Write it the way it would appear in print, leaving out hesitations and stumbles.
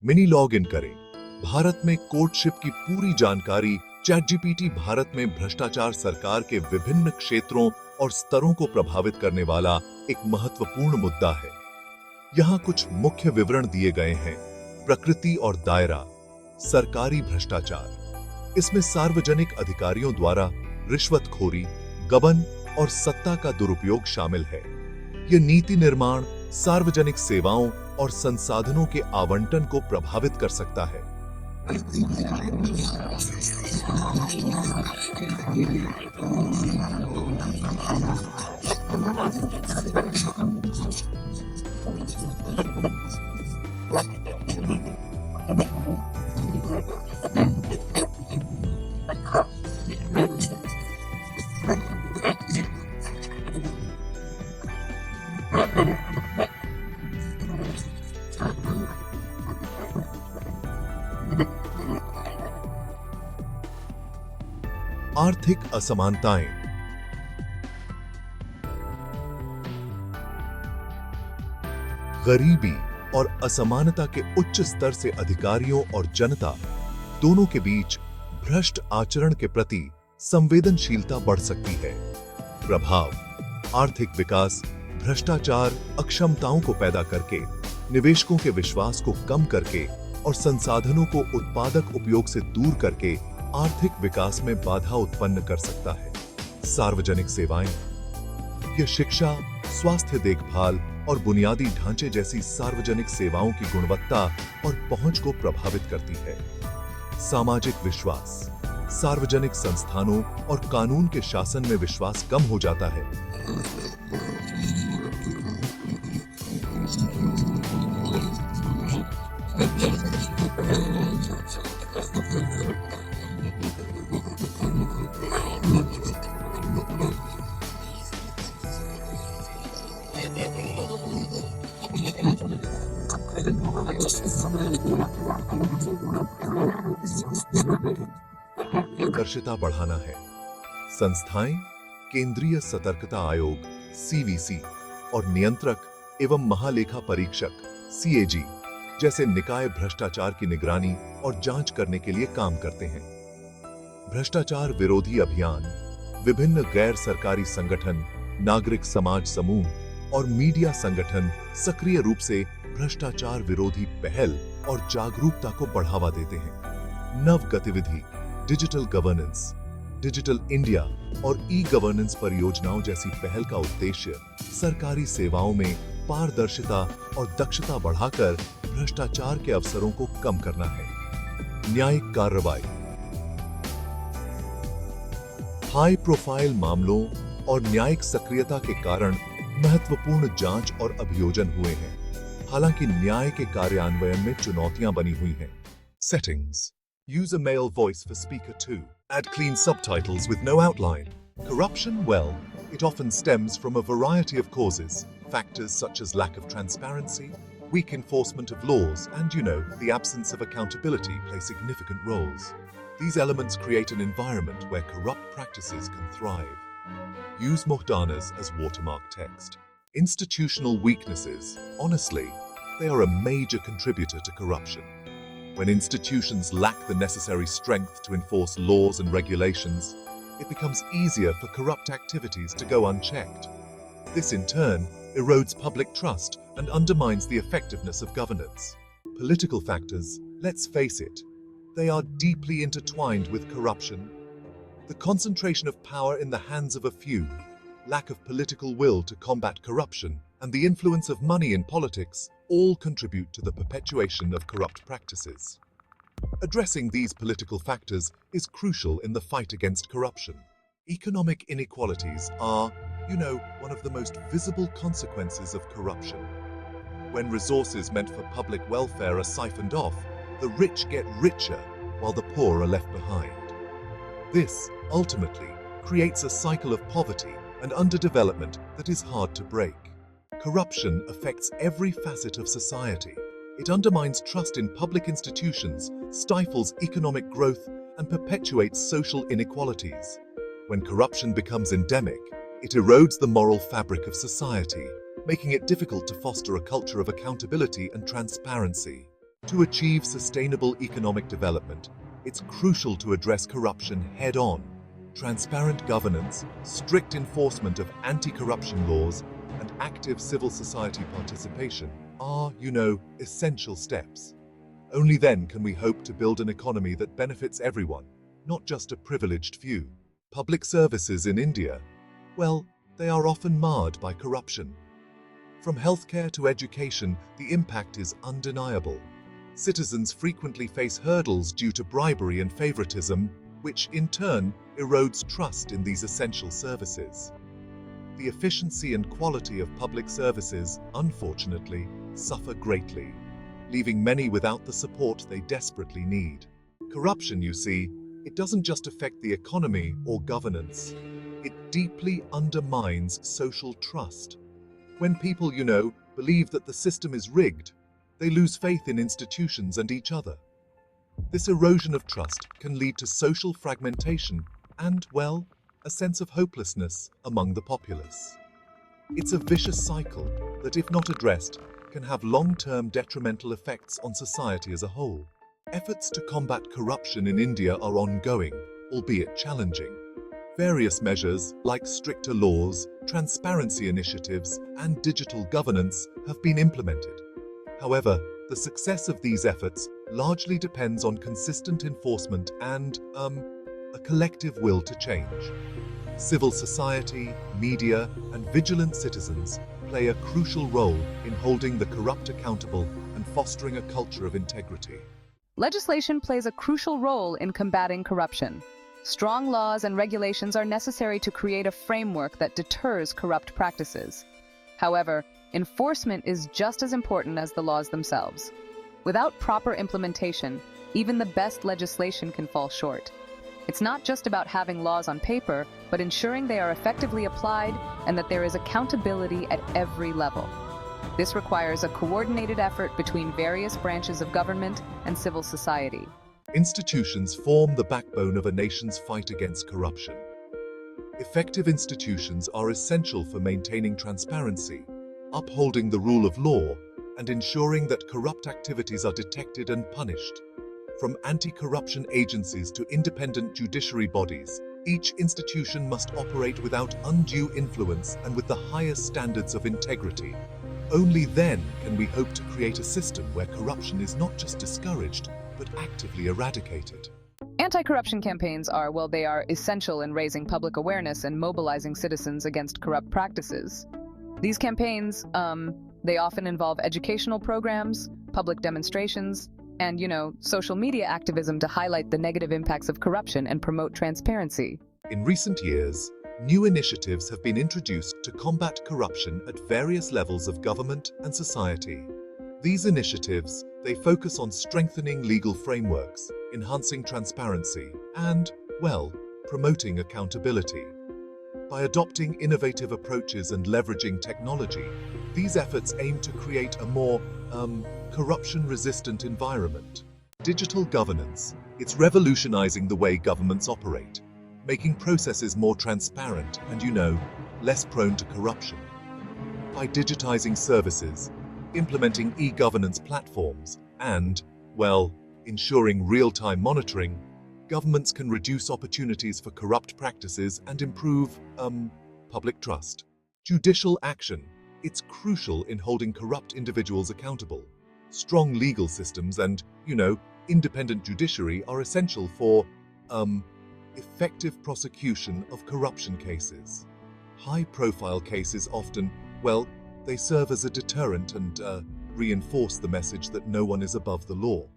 Mini log in करें। भारत में courtship की पूरी जानकारी। चैटजीपीटी भारत में भ्रष्टाचार सरकार के विभिन्न क्षेत्रों और स्तरों को प्रभावित करने वाला एक महत्वपूर्ण मुद्दा है। यहाँ कुछ मुख्य विवरण दिए गए हैं। प्रकृति और दायरा। सरकारी भ्रष्टाचार, इसमें सार्वजनिक अधिकारियों द्वारा रिश्वतखोरी, गबन और सत्ता का दुरुपयोग शामिल है। यह नीति निर्माण, सार्वजनिक सेवाओं और संसाधनों के आवंटन को प्रभावित कर सकता है। आर्थिक असमानताएं। गरीबी और असमानता के उच्च स्तर से अधिकारियों और जनता दोनों के बीच भ्रष्ट आचरण के प्रति संवेदनशीलता बढ़ सकती है। प्रभाव। आर्थिक विकास। भ्रष्टाचार अक्षमताओं को पैदा करके, निवेशकों के विश्वास को कम करके और संसाधनों को उत्पादक उपयोग से दूर करके आर्थिक विकास में बाधा उत्पन्न कर सकता है। सार्वजनिक सेवाएं। यह शिक्षा, स्वास्थ्य देखभाल और बुनियादी ढांचे जैसी सार्वजनिक सेवाओं की गुणवत्ता और पहुंच को प्रभावित करती है। सामाजिक विश्वास। सार्वजनिक संस्थानों और कानून के शासन में विश्वास कम हो जाता है। पारदर्शिता बढ़ाना है। संस्थाएं, केंद्रीय सतर्कता आयोग (सीवीसी) और नियंत्रक एवं महालेखा परीक्षक (सीएजी) जैसे निकाय भ्रष्टाचार की निगरानी और जांच करने के लिए काम करते हैं। भ्रष्टाचार विरोधी अभियान। विभिन्न गैर सरकारी संगठन, नागरिक समाज समूह और मीडिया संगठन सक्रिय रूप से भ्रष्टाचार विरोधी पहल और जागरूकता को बढ़ावा देते हैं। नव गतिविधि। Digital governance. डिजिटल इंडिया और ई गवर्नेंस परियोजनाओं जैसी पहल का उद्देश्य सरकारी सेवाओं में पारदर्शिता और दक्षता बढ़ाकर भ्रष्टाचार के अवसरों को कम करना है। न्यायिक कार्रवाई। हाई प्रोफाइल मामलों और न्यायिक सक्रियता के कारण महत्वपूर्ण जांच और अभियोजन हुए हैं। हालांकि न्याय के कार्यान्वयन में चुनौतियां बनी हुई हैं। Settings. Use a male voice for speaker 2. Add clean subtitles with no outline. Corruption? Well, it often stems from a variety of causes. Factors such as lack of transparency, weak enforcement of laws, and, the absence of accountability play significant roles. These elements create an environment where corrupt practices can thrive. Use muhtanas as watermark text. Institutional weaknesses. Honestly, they are a major contributor to corruption. When institutions lack the necessary strength to enforce laws and regulations, it becomes easier for corrupt activities to go unchecked. This in turn erodes public trust and undermines the effectiveness of governance. Political factors, let's face it, they are deeply intertwined with corruption. The concentration of power in the hands of a few, lack of political will to combat corruption, and the influence of money in politics all contribute to the perpetuation of corrupt practices. Addressing these political factors is crucial in the fight against corruption. Economic inequalities are, one of the most visible consequences of corruption. When resources meant for public welfare are siphoned off, the rich get richer while the poor are left behind. This, ultimately, creates a cycle of poverty and underdevelopment that is hard to break. Corruption affects every facet of society. It undermines trust in public institutions, stifles economic growth, and perpetuates social inequalities. When corruption becomes endemic, it erodes the moral fabric of society, making it difficult to foster a culture of accountability and transparency. To achieve sustainable economic development, it's crucial to address corruption head-on. Transparent governance, strict enforcement of anti-corruption laws, and active civil society participation are, essential steps. Only then can we hope to build an economy that benefits everyone, not just a privileged few. Public services in India, well, they are often marred by corruption. From healthcare to education, the impact is undeniable. Citizens frequently face hurdles due to bribery and favoritism, which in turn erodes trust in these essential services. The efficiency and quality of public services, unfortunately, suffer greatly, leaving many without the support they desperately need. Corruption, you see, it doesn't just affect the economy or governance. It deeply undermines social trust. When people, believe that the system is rigged, they lose faith in institutions and each other. This erosion of trust can lead to social fragmentation and, well, a sense of hopelessness among the populace. It's a vicious cycle that, if not addressed, can have long-term detrimental effects on society as a whole. Efforts to combat corruption in India are ongoing, albeit challenging. Various measures, like stricter laws, transparency initiatives, and digital governance, have been implemented. However, the success of these efforts largely depends on consistent enforcement and, a collective will to change. Civil society, media, and vigilant citizens play a crucial role in holding the corrupt accountable and fostering a culture of integrity. Legislation plays a crucial role in combating corruption. Strong laws and regulations are necessary to create a framework that deters corrupt practices. However, enforcement is just as important as the laws themselves. Without proper implementation, even the best legislation can fall short. It's not just about having laws on paper, but ensuring they are effectively applied and that there is accountability at every level. This requires a coordinated effort between various branches of government and civil society. Institutions form the backbone of a nation's fight against corruption. Effective institutions are essential for maintaining transparency, upholding the rule of law, and ensuring that corrupt activities are detected and punished. From anti-corruption agencies to independent judiciary bodies, each institution must operate without undue influence and with the highest standards of integrity. Only then can we hope to create a system where corruption is not just discouraged, but actively eradicated. Anti-corruption campaigns they are essential in raising public awareness and mobilizing citizens against corrupt practices. These campaigns, they often involve educational programs, public demonstrations, and, social media activism to highlight the negative impacts of corruption and promote transparency. In recent years, new initiatives have been introduced to combat corruption at various levels of government and society. These initiatives, they focus on strengthening legal frameworks, enhancing transparency, and, promoting accountability. By adopting innovative approaches and leveraging technology, these efforts aim to create a more, corruption-resistant environment. Digital governance, it's revolutionizing the way governments operate, making processes more transparent and, less prone to corruption. By digitizing services, implementing e-governance platforms, and, ensuring real-time monitoring, governments can reduce opportunities for corrupt practices and improve, public trust. Judicial action, it's crucial in holding corrupt individuals accountable. Strong legal systems and, independent judiciary are essential for, effective prosecution of corruption cases. High-profile cases often, they serve as a deterrent and, reinforce the message that no one is above the law.